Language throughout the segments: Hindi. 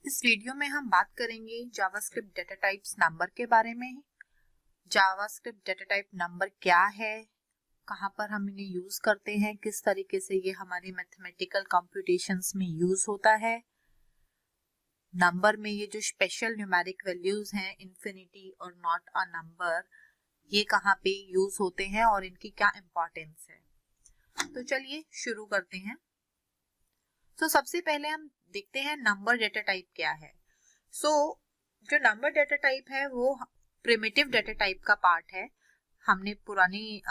इस वीडियो में हम बात करेंगे जावास्क्रिप्ट डेटा टाइप्स नंबर के बारे में। जावास्क्रिप्ट डेटा टाइप नंबर क्या है, कहाँ पर हम इन्हें यूज करते हैं, किस तरीके से ये हमारी मैथमेटिकल कंप्यूटेशंस में यूज होता है। नंबर में ये जो स्पेशल न्यूमेरिक वैल्यूज हैं इन्फिनिटी और नॉट अ नंबर, ये कहाँ पे यूज होते हैं और इनकी क्या इंपॉर्टेंस है। तो चलिए शुरू करते हैं। तो सबसे पहले हम देखते हैं नंबर डेटा टाइप क्या है। जो नंबर डेटा टाइप है वो प्रिमिटिव डेटा टाइप का पार्ट है। हमने पुरानी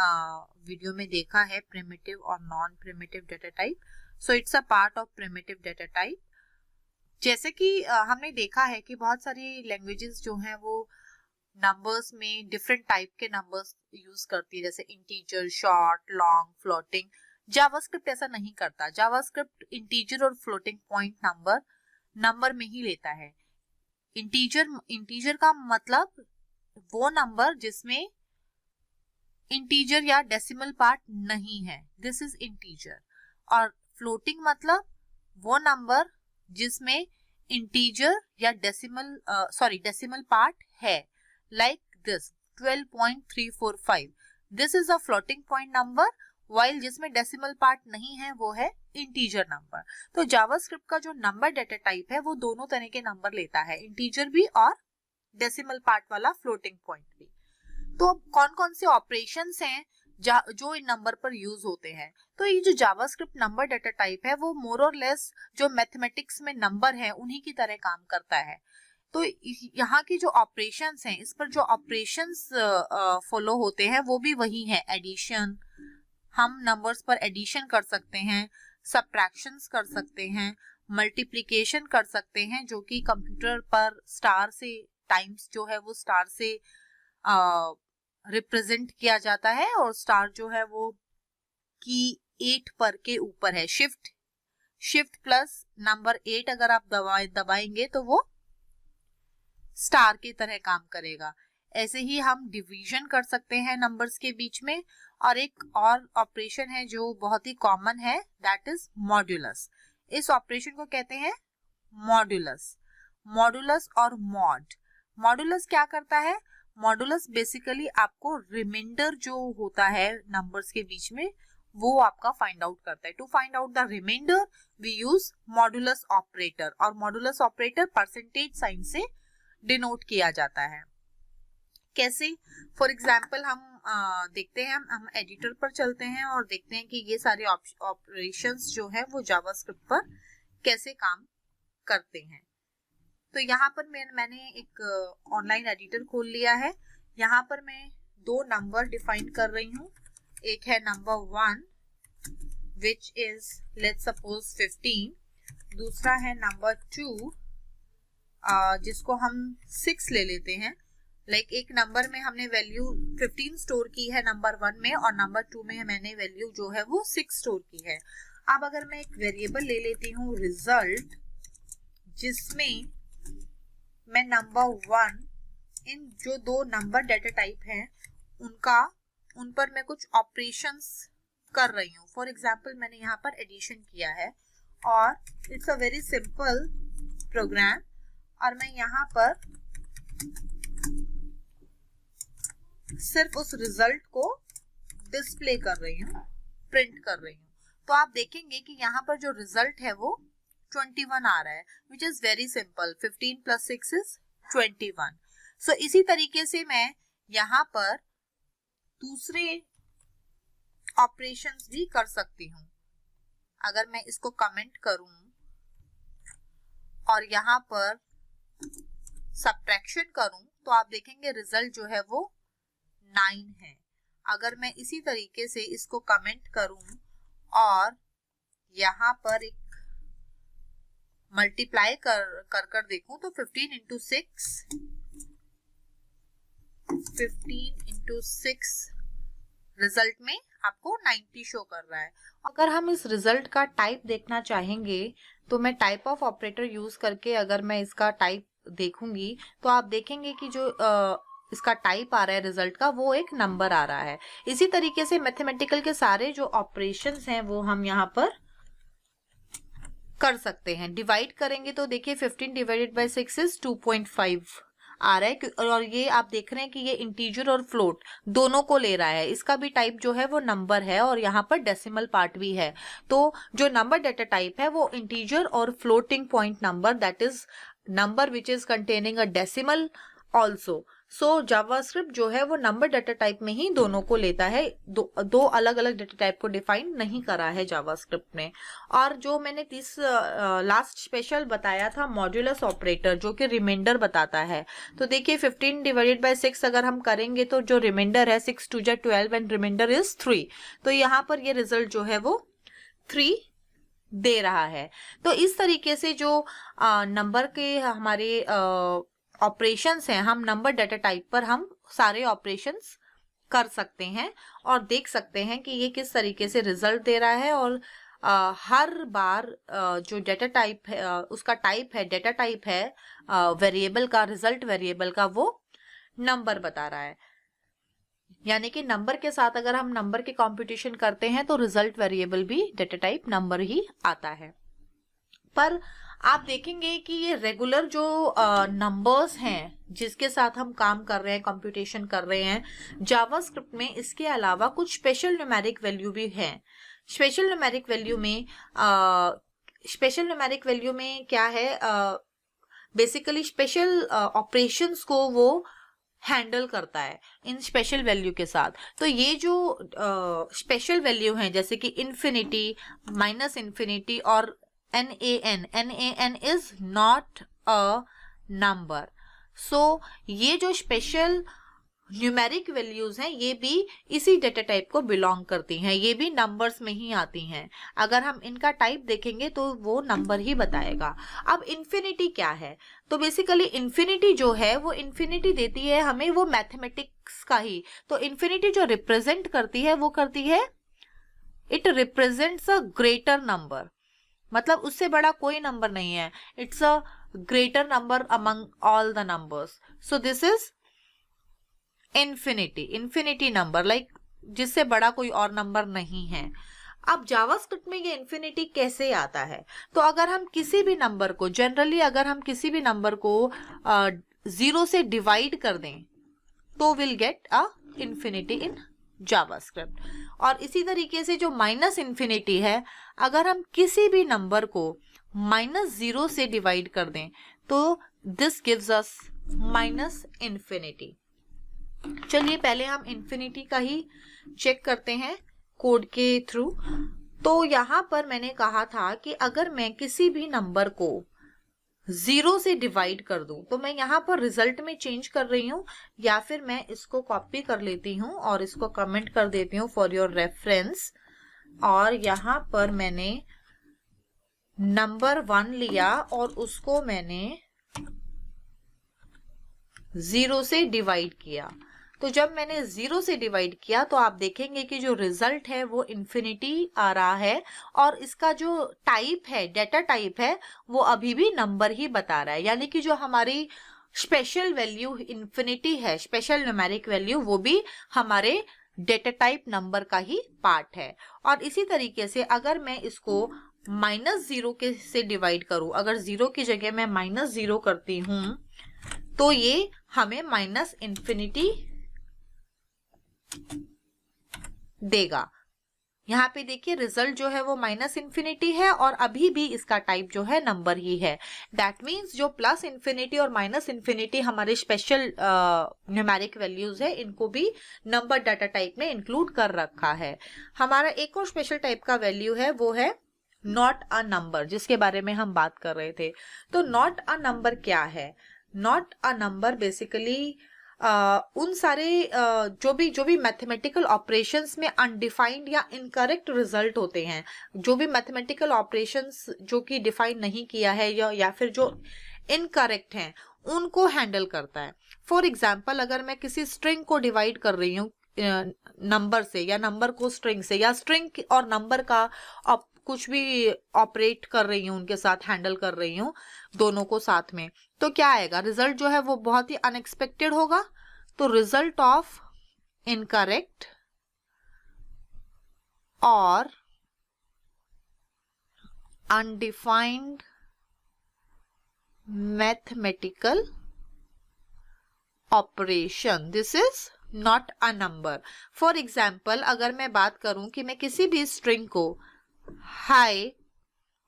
वीडियो में देखा है प्रिमिटिव और non primitive data type. So it's a part of primitive data type. जैसे कि हमने देखा है कि बहुत सारी लैंग्वेजेस जो हैं वो नंबर्स में डिफरेंट टाइप के नंबर्स यूज करती है, जैसे integer, short, long, floating. JavaScript ऐसा नहीं करता। जावास्क्रिप्ट इंटीजर और फ्लोटिंग पॉइंट नंबर में ही लेता है। इंटीजर का मतलब वो नंबर जिसमें इंटीजर या डेसिमल पार्ट नहीं है, दिस इज इंटीजर। और फ्लोटिंग मतलब वो नंबर जिसमें इंटीजर या डेसिमल पार्ट है, like this 12.345। This is a floating point number, while जिसमें डेसिमल पार्ट नहीं है वो है इंटीजर नंबर। तो जावास्क्रिप्ट का जो नंबर डेटा टाइप है वो दोनों तरह के नंबर लेता है, इंटीजर भी और डेसिमल पार्ट वाला फ्लोटिंग पॉइंट भी। तो कौन कौन से ऑपरेशंस हैं जो इन नंबर पर यूज होते हैं। तो ये जो जावास्क्रिप्ट नंबर डेटा टाइप है वो मोर और लेस जो मैथमेटिक्स में नंबर है उन्हीं की तरह काम करता है। तो यहाँ की जो ऑपरेशंस हैं, इस पर जो ऑपरेशंस फॉलो होते हैं वो भी वही है। एडिशन, हम नंबर्स पर एडिशन कर सकते हैं, सबट्रैक्शंस कर सकते हैं, मल्टीप्लिकेशन कर सकते हैं, जो कि कंप्यूटर पर स्टार से टाइम्स जो है वो स्टार से रिप्रेजेंट किया जाता है, और स्टार जो है वो की 8 पर के ऊपर है। शिफ्ट प्लस नंबर 8 अगर आप दबाएंगे तो वो स्टार की तरह काम करेगा। ऐसे ही हम डिवीजन कर सकते हैं नंबर्स के बीच में। और एक और ऑपरेशन है जो बहुत ही कॉमन है, दैट इज मॉड्यूलस। इस ऑपरेशन को कहते हैं मॉड्यूलस और मॉड। मॉड्यूलस क्या करता है? मॉड्यूलस बेसिकली आपको रिमाइंडर जो होता है नंबर्स के बीच में वो आपका फाइंड आउट करता है। To find out the remainder we use modulus operator, और मॉड्यूलस ऑपरेटर परसेंटेज साइन से डिनोट किया जाता है। कैसे? फॉर एग्जाम्पल हम देखते हैं, हम एडिटर पर चलते हैं और देखते हैं कि ये सारे ऑपरेशंस जो है वो जावास्क्रिप्ट पर कैसे काम करते हैं। तो यहाँ पर मैंने एक ऑनलाइन एडिटर खोल लिया है। यहाँ पर मैं दो नंबर डिफाइन कर रही हूँ। एक है number 1 which is let's suppose 15। दूसरा है नंबर 2 जिसको हम 6 ले लेते हैं। एक नंबर में हमने वैल्यू 15 स्टोर की है नंबर 1 में, और नंबर 2 में मैंने वैल्यू जो है वो 6 स्टोर की है। अब अगर मैं एक वेरिएबल ले लेती हूँ रिजल्ट, जिसमें मैं नंबर 1, इन जो दो नंबर डेटा टाइप हैं उन पर मैं कुछ ऑपरेशंस कर रही हूँ। फॉर एग्जाम्पल मैंने यहाँ पर एडिशन किया है और it's a very simple programme, और मैं यहाँ पर सिर्फ उस रिजल्ट को डिस्प्ले कर रही हूँ, प्रिंट कर रही हूँ। तो आप देखेंगे कि यहाँ पर जो रिजल्ट है वो 21 आ रहा है, which is very simple. 15 plus 6 is 21। सो इसी तरीके से मैं यहाँ पर दूसरे ऑपरेशंस भी कर सकती हूँ। अगर मैं इसको कमेंट करूं और यहाँ पर सब्ट्रैक्शन करूं तो आप देखेंगे रिजल्ट जो है वो 9 है। अगर मैं इसी तरीके से इसको कमेंट करूं और यहाँ पर एक मल्टीप्लाई कर देखूं तो 15 इंटू 6 रिजल्ट में आपको 90 शो कर रहा है। अगर हम इस रिजल्ट का टाइप देखना चाहेंगे तो मैं टाइप ऑफ ऑपरेटर यूज करके अगर मैं इसका टाइप देखूंगी तो आप देखेंगे कि जो इसका टाइप आ रहा है रिजल्ट का वो एक नंबर आ रहा है। इसी तरीके से मैथमेटिकल के सारे जो ऑपरेशंस हैं वो हम यहाँ पर कर सकते हैं। डिवाइड करेंगे तो देखिए 15 डिवाइडेड बाय 6 इज 2.5 आ रहा है, और ये आप देख रहे हैं कि ये इंटीजर और फ्लोट दोनों को ले रहा है। इसका भी टाइप जो है वो नंबर है और यहाँ पर डेसिमल पार्ट भी है। तो जो नंबर डेटा टाइप है वो इंटीजर और floating point number, that is number which is containing a decimal also. So JavaScript जो है वो नंबर डेटा टाइप में ही दोनों को लेता है, दो अलग अलग डेटा टाइप को डिफाइन नहीं करा है जावास्क्रिप्ट ने। और जो मैंने लास्ट स्पेशल बताया था मॉड्यूलस ऑपरेटर, जो कि रिमाइंडर बताता है, तो देखिए 15 डिवाइडेड बाय 6 अगर हम करेंगे तो जो रिमाइंडर है 6 2 जा 12 एंड रिमाइंडर इज 3, तो यहाँ पर ये रिजल्ट जो है वो 3 दे रहा है। तो इस तरीके से जो नंबर के हमारे ऑपरेशंस हैं, हम नंबर डेटा टाइप पर हम सारे ऑपरेशंस कर सकते हैं और देख सकते हैं कि ये किस तरीके से रिजल्ट दे रहा है। और हर बार जो डेटा टाइप है उसका टाइप है, डेटा टाइप है वेरिएबल का, रिजल्ट वेरिएबल का वो नंबर बता रहा है। यानी कि नंबर के साथ अगर हम नंबर के कंप्यूटेशन करते हैं तो रिजल्ट वेरिएबल भी डेटा टाइप नंबर ही आता है। पर आप देखेंगे कि ये रेगुलर जो नंबर्स हैं जिसके साथ हम काम कर रहे हैं, कंप्यूटेशन कर रहे हैं जावास्क्रिप्ट में, इसके अलावा कुछ स्पेशल न्यूमेरिक वैल्यू भी हैं। स्पेशल न्यूमेरिक वैल्यू में क्या है, बेसिकली स्पेशल ऑपरेशंस को वो हैंडल करता है इन स्पेशल वैल्यू के साथ। तो ये जो स्पेशल वैल्यू हैं जैसे कि इन्फिनिटी, माइनस इन्फिनिटी और NaN is not a number। So ये जो स्पेशल न्यूमेरिक वैल्यूज हैं ये भी इसी डेटा टाइप को बिलोंग करती हैं, ये भी नंबर्स में ही आती हैं। अगर हम इनका टाइप देखेंगे तो वो नंबर ही बताएगा। अब इन्फिनिटी क्या है, तो बेसिकली इन्फिनिटी जो है वो इन्फिनिटी देती है हमें वो मैथमेटिक्स का ही। तो इन्फिनिटी जो रिप्रेजेंट करती है वो करती है, it represents a greater number, मतलब उससे बड़ा कोई नंबर नहीं है, it's a greater number among all the numbers. So this is infinity number, like जिससे बड़ा कोई और नंबर नहीं है। अब जावास्क्रिप्ट में ये इन्फिनिटी कैसे आता है, तो अगर हम किसी भी नंबर को, जनरली अगर हम किसी भी नंबर को 0 से डिवाइड कर दें तो will get a infinity in JavaScript. और इसी तरीके से जो माइनस इन्फिनिटी है, अगर हम किसी भी नंबर को -0 से डिवाइड कर दें तो this gives us minus infinity. चलिए पहले हम इन्फिनिटी का ही चेक करते हैं कोड के थ्रू। तो यहां पर मैंने कहा था कि अगर मैं किसी भी नंबर को 0 से डिवाइड कर दूं तो मैं यहाँ पर रिजल्ट में चेंज कर रही हूँ, या फिर मैं इसको कॉपी कर लेती हूँ और इसको कमेंट कर देती हूँ फॉर योर रेफरेंस। और यहाँ पर मैंने नंबर 1 लिया और उसको मैंने 0 से डिवाइड किया। तो जब मैंने 0 से डिवाइड किया तो आप देखेंगे कि जो रिजल्ट है वो इन्फिनिटी आ रहा है, और इसका जो टाइप है, डेटा टाइप है, वो अभी भी नंबर ही बता रहा है। यानी कि जो हमारी स्पेशल वैल्यू इन्फिनिटी है, स्पेशल न्यूमेरिक वैल्यू, वो भी हमारे डेटा टाइप नंबर का ही पार्ट है। और इसी तरीके से अगर मैं इसको -0 के से डिवाइड करूं, अगर 0 की जगह मैं -0 करती हूं तो ये हमें माइनस इन्फिनिटी देगा। यहाँ पे देखिए रिजल्ट जो है वो माइनस इन्फिनिटी है और अभी भी इसका टाइप जो है नंबर ही है। दैट मीन्स जो प्लस इन्फिनिटी और माइनस इन्फिनिटी हमारे स्पेशल न्यूमेरिक वैल्यूज है, इनको भी नंबर डाटा टाइप में इंक्लूड कर रखा है। हमारा एक और स्पेशल टाइप का वैल्यू है, वो है नॉट अ नंबर, जिसके बारे में हम बात कर रहे थे। तो नॉट अ नंबर क्या है? नॉट अ नंबर बेसिकली उन सारे जो भी मैथमेटिकल ऑपरेशंस में अनडिफाइंड या इनकरेक्ट रिजल्ट होते हैं, जो भी मैथमेटिकल ऑपरेशंस जो कि डिफाइन नहीं किया है या फिर जो इनकरेक्ट हैं, उनको हैंडल करता है। फॉर एग्जाम्पल, अगर मैं किसी स्ट्रिंग को डिवाइड कर रही हूँ नंबर से, या नंबर को स्ट्रिंग से, या स्ट्रिंग और नंबर का कुछ भी ऑपरेट कर रही हूँ, उनके साथ हैंडल कर रही हूँ, दोनों को साथ में, तो क्या आएगा? रिजल्ट जो है वो बहुत ही अनएक्सपेक्टेड होगा। तो रिजल्ट ऑफ इनकरेक्ट और undefined mathematical operation. This is not a number. For example, अगर मैं बात करूं कि मैं किसी भी स्ट्रिंग को हाई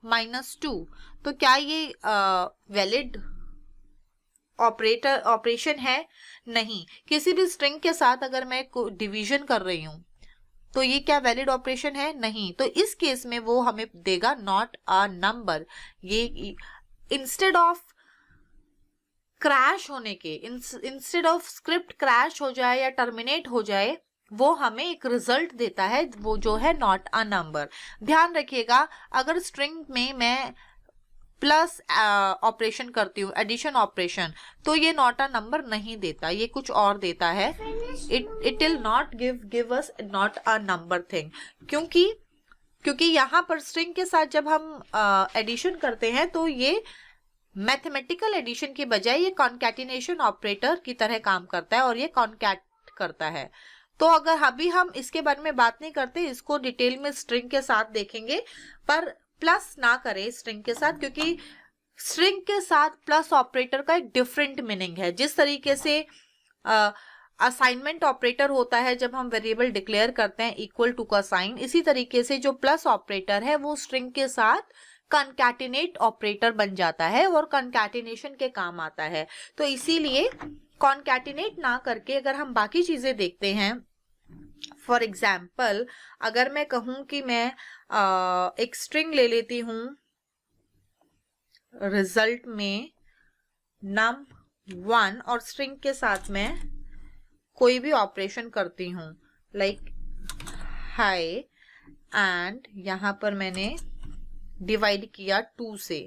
-2, तो क्या ये वैलिड ऑपरेशन है? नहीं. किसी भी स्ट्रिंग के साथ अगर मैं डिवीजन कर रही हूं तो ये क्या वैलिड ऑपरेशन है? नहीं. तो इस केस में वो हमें देगा नॉट अ नंबर. ये इंस्टेड ऑफ क्रैश होने के, इंस्टेड ऑफ स्क्रिप्ट क्रैश हो जाए या टर्मिनेट हो जाए, वो हमें एक रिजल्ट देता है, वो जो है नॉट अ नंबर. ध्यान रखिएगा, अगर स्ट्रिंग में मैं प्लस ऑपरेशन करती हूँ, एडिशन ऑपरेशन, तो ये नॉट अ नंबर नहीं देता, ये कुछ और देता है. It will not give us not a number thing. क्योंकि यहाँ पर स्ट्रिंग के साथ जब हम एडिशन करते हैं तो ये मैथमेटिकल एडिशन की बजाय ये कॉन्कैटिनेशन ऑपरेटर की तरह काम करता है और ये कॉन्कैट करता है. तो अगर अभी हम इसके बारे में बात नहीं करते, इसको डिटेल में स्ट्रिंग के साथ देखेंगे, पर प्लस ना करें स्ट्रिंग के साथ, क्योंकि स्ट्रिंग के साथ प्लस ऑपरेटर का एक डिफरेंट मीनिंग है. जिस तरीके से असाइनमेंट ऑपरेटर होता है जब हम वेरिएबल डिक्लेयर करते हैं इक्वल टू का साइन, इसी तरीके से जो प्लस ऑपरेटर है वो स्ट्रिंग के साथ कॉन्कैटिनेट ऑपरेटर बन जाता है और कॉन्कैटिनेशन के काम आता है. तो इसीलिए कॉन्कैटिनेट ना करके अगर हम बाकी चीजें देखते हैं, फॉर एग्जाम्पल अगर मैं कहूं कि मैं एक स्ट्रिंग ले लेती हूं, रिजल्ट में num1, और स्ट्रिंग के साथ मैं कोई भी ऑपरेशन करती हूं लाइक हाई, एंड यहां पर मैंने डिवाइड किया 2 से,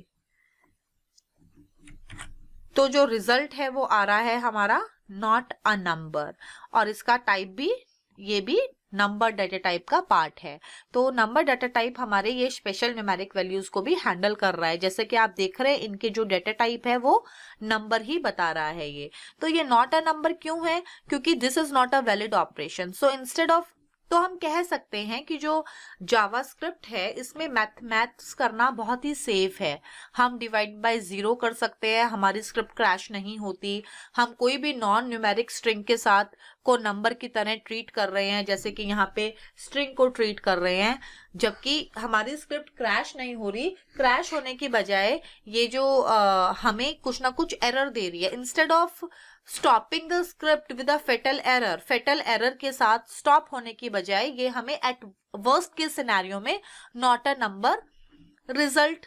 तो जो रिजल्ट है वो आ रहा है हमारा नॉट अ नंबर. और इसका टाइप भी, ये भी नंबर डाटा टाइप का पार्ट है. तो नंबर डाटा टाइप हमारे ये स्पेशल न्यूमेरिक वैल्यूज को भी हैंडल कर रहा है. जैसे कि आप देख रहे हैं इनके जो डाटा टाइप है वो नंबर ही बता रहा है ये. तो ये नॉट अ नंबर क्यों है? क्योंकि this is not a valid operation. So instead of, तो हम कह सकते हैं कि जो जावास्क्रिप्ट है इसमें मैथ्स करना बहुत ही सेफ है. हम डिवाइड बाय 0 कर सकते हैं, हमारी स्क्रिप्ट क्रैश नहीं होती. हम कोई भी नॉन न्यूमेरिक स्ट्रिंग के साथ को नंबर की तरह ट्रीट कर रहे हैं, जैसे कि यहाँ पे स्ट्रिंग को ट्रीट कर रहे हैं, जबकि हमारी स्क्रिप्ट क्रैश नहीं हो रही. क्रैश होने की बजाय ये जो हमें कुछ ना कुछ एरर दे रही है. Instead of stopping the script with a फेटल error के साथ स्टॉप होने की बजाय ये हमें एट वर्स्ट के सिनेरियो में not a number result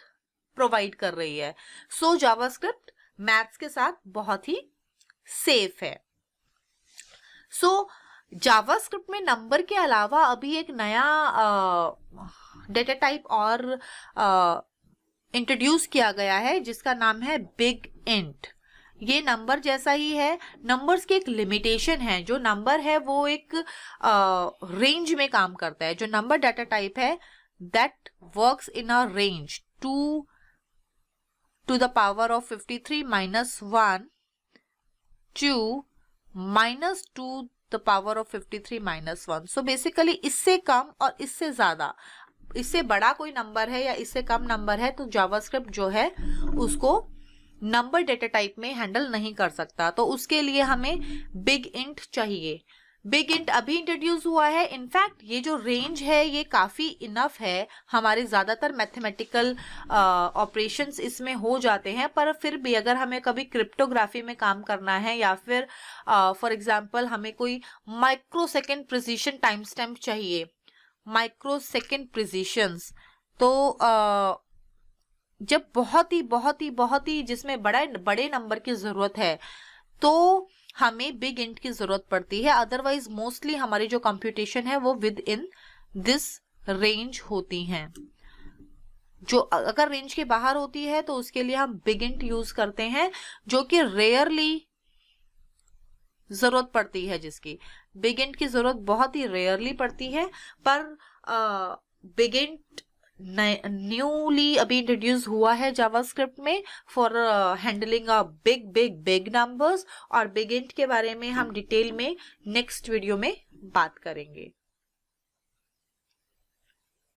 provide कर रही है. सो जावास्क्रिप्ट मैथ्स के साथ बहुत ही सेफ है. सो जावास्क्रिप्ट में नंबर के अलावा अभी एक नया डेटा टाइप और इंट्रोड्यूस किया गया है जिसका नाम है बिग इंट. ये नंबर जैसा ही है. नंबर्स की एक लिमिटेशन है. जो नंबर है वो एक रेंज में काम करता है. जो नंबर डाटा टाइप है that works in a range 2 to the power of 53 minus 1 to minus 2 the power of 53 minus 1. So basically इससे कम और इससे ज्यादा, इससे बड़ा कोई नंबर है या इससे कम नंबर है तो जावास्क्रिप्ट जो है उसको नंबर डेटा टाइप में हैंडल नहीं कर सकता. तो उसके लिए हमें बिग इंट चाहिए. बिग इंट अभी इंट्रोड्यूस हुआ है. इनफैक्ट ये जो रेंज है ये काफी इनफ है. हमारे ज्यादातर मैथमेटिकल ऑपरेशंस इसमें हो जाते हैं, पर फिर भी अगर हमें कभी क्रिप्टोग्राफी में काम करना है या फिर फॉर एग्जांपल हमें कोई माइक्रोसेकंड प्रिसिशन टाइम स्टैम्प चाहिए, माइक्रोसेकंड प्रिसिशंस, तो जब बहुत ही जिसमें बड़े नंबर की जरूरत है तो हमें बिग इंट की जरूरत पड़ती है. अदरवाइज मोस्टली हमारी जो कंप्यूटेशन है वो विद इन दिस रेंज होती हैं. जो अगर रेंज के बाहर होती है तो उसके लिए हम बिग इंट यूज करते हैं, जो कि रेयरली जरूरत पड़ती है. जिसकी बिग इंट की जरूरत बहुत ही रेयरली पड़ती है. पर बिग इंट न्यूली अभी इंट्रोड्यूस हुआ है जावास्क्रिप्ट में for handling a big numbers. और बिग इंट के बारे में हम डिटेल में नेक्स्ट वीडियो में बात करेंगे.